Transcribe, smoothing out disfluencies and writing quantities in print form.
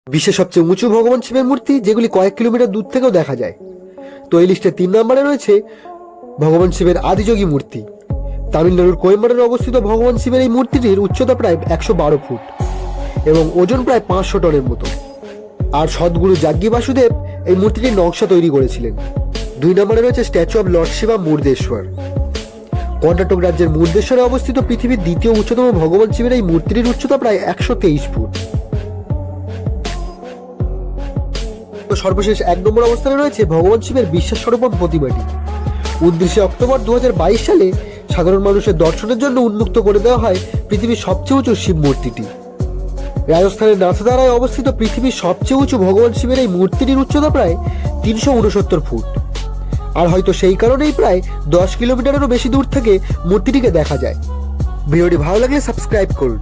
বিশ্বের সবচেয়ে উঁচু ভগবান শিবের মূর্তি, যেগুলি কয়েক কিলোমিটার দূর থেকেও দেখা যায়। তো এই লিস্টে 3 নম্বরে রয়েছে ভগবান শিবের আদিযোগী মূর্তি। তামিলনাড়ুর কোয়েম্বাটোরে অবস্থিত ভগবান শিবের এই মূর্তিটির উচ্চতা প্রায় 112 ফুট এবং ওজন প্রায় 500 টনের মতো। আর সদ্গুরু যাজ্ঞী বাসুদেব এই মূর্তিটির নকশা তৈরি করেছিলেন। 2 নম্বরে রয়েছে statue of lord Shiva Murudeshwar. Karnataka রাজ্যের মুর্দেশ্বরে অবস্থিত পৃথিবীর দ্বিতীয় উচ্চতম ভগবান শিবের এই মূর্তিটির উচ্চতা প্রায় 123 ফুট। তো সর্বশেষ 1 নম্বর অবস্থানে রয়েছে ভগবান শিবের বিশ্বাস স্বরূপম প্রতিমাটি। 29 অক্টোবর 2022 সালে সাধারণ মানুষের দর্শনের জন্য উন্মুক্ত করে দেওয়া হয় পৃথিবীর সবচেয়ে উঁচু শিব মূর্তিটি। রাজস্থানের নাথদ্বারায় অবস্থিত পৃথিবীর সবচেয়ে উঁচু ভগবান শিবের এই মূর্তিটির উচ্চতা প্রায় 369 ফুট। আর হয়তো সেই কারণেই প্রায় 10 কিলোমিটারেরও বেশি দূর থেকে মূর্তিটিকে দেখা যায়। ভিডিওটি ভালো লাগলে সাবস্ক্রাইব করুন।